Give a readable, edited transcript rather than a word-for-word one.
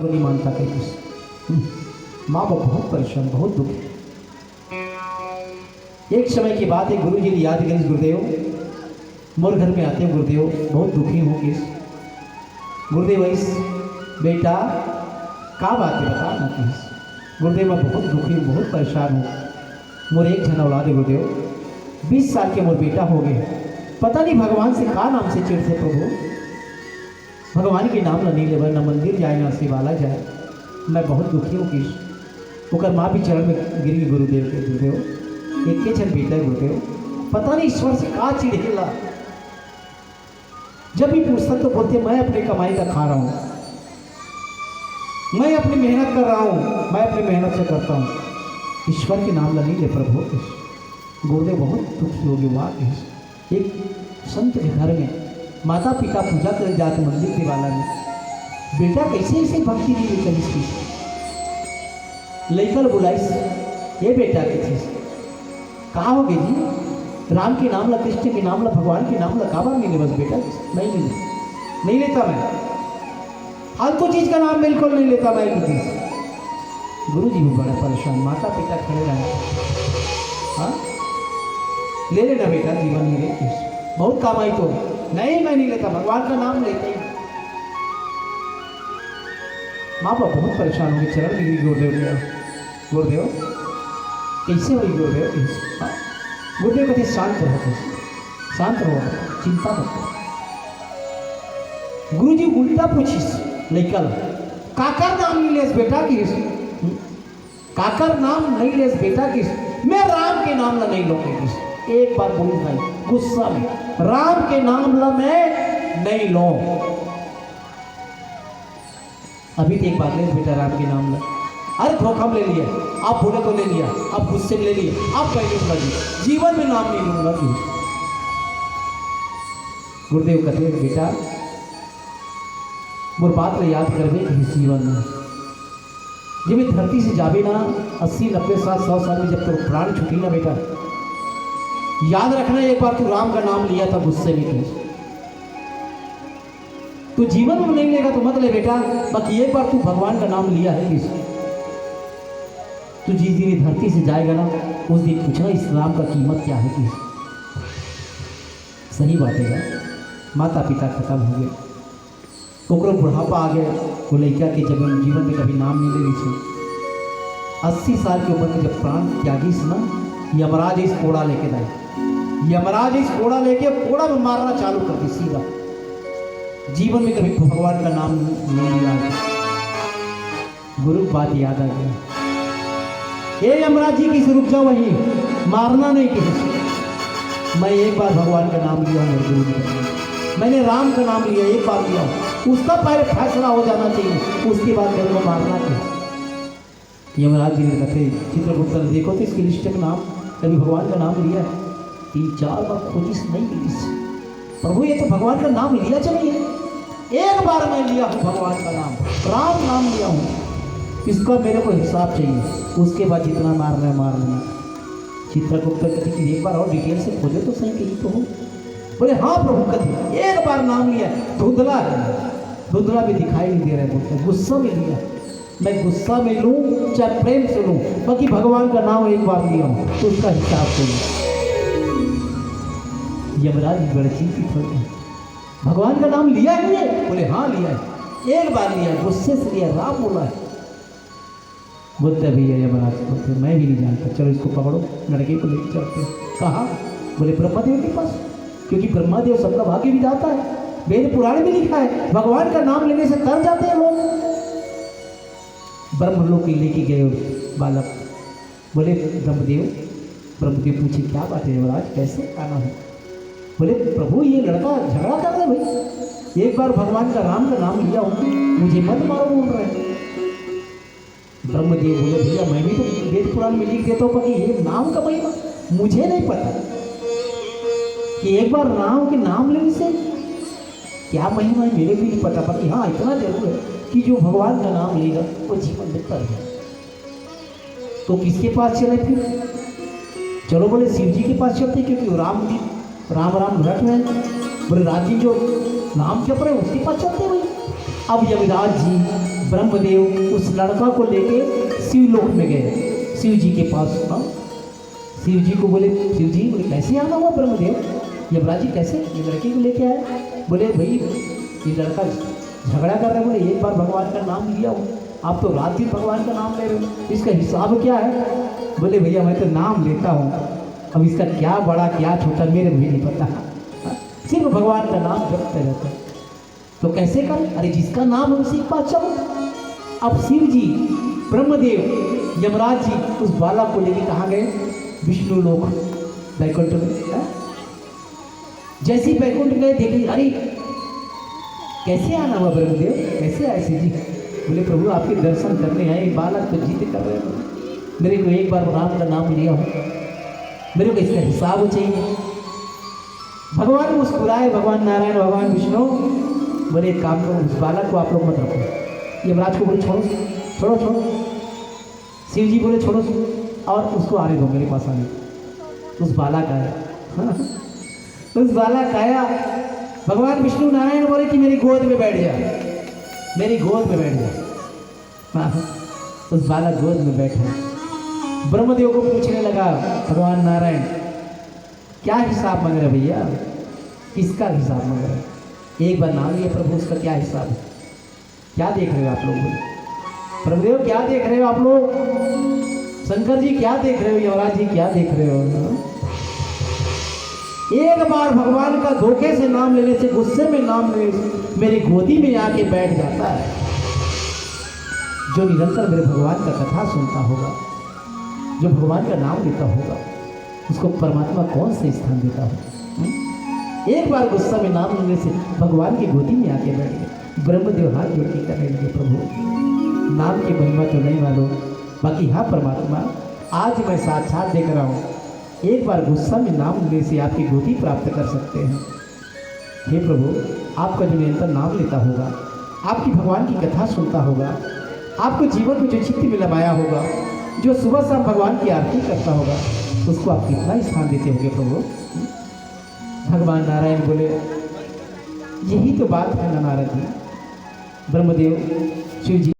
को नहीं मानता कहीं कुछ। माँ बाप बहुत परेशान, बहुत दुखी। एक समय की बात है, गुरु जी ने याद करी, गुरुदेव मोर घर में आते हैं, गुरुदेव बहुत दुखी हूँ किस। गुरुदेव इस बेटा का बात है बता ना किस। गुरुदेव मैं बहुत दुखी हूँ, बहुत परेशान हूँ, मोर एक जन औलाद है गुरुदेव, 20 साल के मोर बेटा हो गए, पता नहीं भगवान से का नाम से चिढ़ते प्रभु, भगवान के नाम नहीं लेवर, न मंदिर जाए ना शिवाला जाए, मैं बहुत दुखी हूँ किस। ओकर माँ भी चरण में गिर गई गुरुदेव के। गुरुदेव एक के जन बेटा है गुरुदेव, पता नहीं ईश्वर से का चिढ़ेला, जब भी पूछता तो बोलते मैं अपने कमाई का खा रहा हूँ, मैं अपनी मेहनत कर रहा हूँ, मैं अपनी मेहनत से करता हूँ, ईश्वर के नाम नहीं ले प्रभु। गुरुदेव बहुत दुखी हो गए। वहाँ एक संत के घर में माता पिता पूजा कर जाते मंदिर के वाला में, बेटा कैसे ऐसे भक्ति नहीं लेकर इसकी, लेकर बुलाइस, ये बेटा के चीज कहाँ हो गई जी, राम के नाम ला, कृष्ण के नाम ला, भगवान के नाम ला, काबा नहीं ले बस बेटा, नहीं लेता मैं, फालतू चीज का नाम बिल्कुल नहीं लेता मैं चीज। गुरु जी भी बड़ा परेशान, माता पिता खड़े रहे, हाँ ले लेना बेटा, जीवन में ले, बहुत काम आई तो नहीं, मैं नहीं लेता, भगवान का नाम लेते ही। माँ बाप बहुत परेशान होंगे, चरण गिरी गुरुदेव, गुरुदेव कैसे हुई गुरुदेव। गुरुदेव कहते शांत रहो, शांत रहो, चिंता मत करो। गुरु जी उल्टा पूछिस लेकर, काकर नाम नहीं लेस बेटा किस, काकर नाम नहीं लेस बेटा किस, मैं राम के नाम ला नहीं लूंगी किस। एक बार बोल भाई गुस्सा में, राम के नाम ला मैं नहीं लो। अभी तो एक बार ले बेटा राम के नाम ला, अरे धोखा ले लिया, आप बोले तो ले लिया, आप गुस्से में ले लिया, आप कह लूंगा जी, जीवन में नाम नहीं लूंगा जी। गुरुदेव कहते हैं बेटा मोर बात ले याद करवे कि जीवन में जब धरती से जावे ना 80 90 100 साल में जब तो प्राण छुटी ना बेटा, याद रखना एक बार तू राम का नाम लिया था गुस्से में, तू जीवन में नहीं लेगा तो मत ले बेटा, बाकी एक बार तू भगवान का नाम लिया है किस, तू जिस दिन धरती से जाएगा ना उस दिन पूछना इस्लाम का कीमत क्या है किस। सही बात है, माता पिता खत्म हो गए, ओकरो बुढ़ापा आ गया, वो लड़का के जब जीवन में कभी नाम नहीं ले रही थी। 80 साल की उम्र में जब प्राण त्यागी से ना, यमराज इस कोड़ा लेके जाए, यमराज इस कोड़ा लेके कोड़ा में मारना चालू कर दी सीधा। जीवन में कभी भगवान का नाम नहीं लिया, गुरु बात याद आ गया, ये यमराज जी किसी रुक जाओ, वही मारना नहीं किसी। मैं एक बार भगवान का नाम लिया मेरे गुरु जी, मैंने राम का नाम लिया, एक बार लिया, उसका पहले फैसला हो जाना चाहिए, उसके बाद मेरे को मारना चाहिए। यमराज जी ने कहते चित्रगुप्त ने देखो तो इसकी लिस्ट में नाम कभी भगवान का नाम लिया है, 3-4 बार खोजिश नहीं मिली, प्रभु ये तो भगवान का नाम लिया चाहिए, एक बार मैं लिया हूँ भगवान का नाम, राम नाम लिया हूँ, इसका मेरे को हिसाब चाहिए, उसके बाद जितना मारना है मार लेना। चित्रगुप्त कहते कि एक बार और डिटेल से खोजो तो सही कहीं तो हो। बोले हाँ प्रभु कहते एक बार नाम लिया, धुंधला है, धुंधला भी दिखाई नहीं दे रहा है, बोलते गुस्सा में लिया, मैं गुस्सा में लूँ चाहे प्रेम से लूँ, बाकी भगवान का नाम एक बार लिया हूँ तो उसका हिसाब चाहिए। यमराज बड़े चिंतित हो गए, भगवान का नाम लिया है ये? बोले हाँ लिया है, एक बार लिया, गुस्से से लिया, राम बोला है। बोलते भैया यमराज बोलते मैं भी नहीं जानता, चलो इसको पकड़ो, लड़के को लेकर चलते। कहाँ? बोले ब्रह्मदेव के पास, क्योंकि ब्रह्मदेव सबका भाग्य विधाता है, वेद पुराण में लिखा है भगवान का नाम लेने से तर जाते हैं लोग। ब्रह्मलोक लेके गए बालक, बोले ब्रह्मदेव पूछे क्या बात है यमराज, कैसे आना है? बोले प्रभु ये लड़का झगड़ा कर रहा है भाई, एक बार भगवान का राम का नाम लिया हूँ, मुझे मत मारो बोल रहे हैं। ब्रह्मदेव बोले भैया मैं भी तो वेद पुराण में लिख देता हूँ, पर ये नाम का महिमा मुझे नहीं पता कि एक बार राम के नाम लेने से क्या महिमा है, मेरे भी नहीं पता, पर हाँ इतना जरूर है कि जो भगवान का नाम लेगा वो जीवन में कर जाए। तो किसके पास चले फिर? चलो बोले शिव जी के पास चलते, क्योंकि वो राम राम रट रहे हैं। बोले राज जी जो नाम जप रहे उसके पास चलते भाई। अब यमराज जी ब्रह्मदेव उस लड़का को लेके शिवलोक में गए, शिव जी के पास। शिव जी को बोले, शिव जी बोले कैसे आना हुआ ब्रह्मदेव, यमराज जी कैसे ये लड़के को लेके आए? बोले भाई ये लड़का झगड़ा कर रहा है। बोले एक बार भगवान का नाम लिया हो, आप तो रात दिन भगवान का नाम ले रहे हो, इसका हिसाब क्या है? बोले भैया मैं तो नाम लेता हूँ, अब इसका क्या बड़ा क्या छोटा मेरे भी नहीं पता, सिर्फ भगवान का नाम जपते रहते। तो कैसे कर? अरे जिसका नाम है उसी के पास चलो। अब शिव जी, ब्रह्मदेव, यमराज जी उस बालक को लेके कहाँ गए? विष्णु लोक, बैकुंठ में। जैसे ही बैकुंठ गए देखे, अरे कैसे आना हुआ ब्रह्मदेव, कैसे आए शिव जी? बोले प्रभु आपके दर्शन करने आए, बालक तो जिद कर रहे हैं, मेरे को एक बार राम का नाम लिया हो, मेरे को इसका हिसाब चाहिए। भगवान मुस्कुराए, भगवान नारायण, भगवान विष्णु बोले एक काम करो, उस बालक को आप लोग मत रखो। यमराज को बोले छोड़ो छोड़ो छोड़ो। शिव जी बोले छोड़ो और उसको आने दो, मेरे पास आने। उस बालक आया उस बालक आया, भगवान विष्णु नारायण बोले कि मेरी गोद में बैठ जा, मेरी गोद में बैठ जा। उस बालक गोद में बैठा, ब्रह्मदेव को पूछने लगा भगवान नारायण क्या हिसाब मांग रहे भैया, किसका हिसाब मांग रहे? एक बार नाम लिया प्रभु, उसका क्या हिसाब है? क्या देख रहे हो आप लोग? बोले प्रभुदेव क्या देख रहे हो आप लोग? शंकर जी क्या देख रहे हो? यमराज जी क्या देख रहे हो? एक बार भगवान का धोखे से नाम लेने से, गुस्से में नाम लेने से मेरी गोदी में आके बैठ जाता है। जो निरंतर मेरे भगवान का कथा सुनता होगा, जो भगवान का नाम लेता होगा, उसको परमात्मा कौन से स्थान देता हो? एक बार गुस्सा में नाम लेने से भगवान की गोदी में आके बैठ गए। ब्रह्मदेव हाथ जोड़ के कहने लगे प्रभु नाम की महिमा तो नहीं मालूम, बाकी हाँ परमात्मा आज मैं साक्षात देख रहा हूँ, एक बार गुस्सा में नाम लेने से आपकी गोदी प्राप्त कर सकते हैं। हे प्रभु आपका जो निरंतर नाम लेता होगा, आपकी भगवान की कथा सुनता होगा, आपको जीवन में जो चित्त में लमाया होगा, जो सुबह शाम भगवान की आरती करता होगा, उसको आप कितना स्थान देते होंगे प्रभु? भगवान नारायण बोले यही तो बात है ना नारद जी। ब्रह्मदेव शिव जी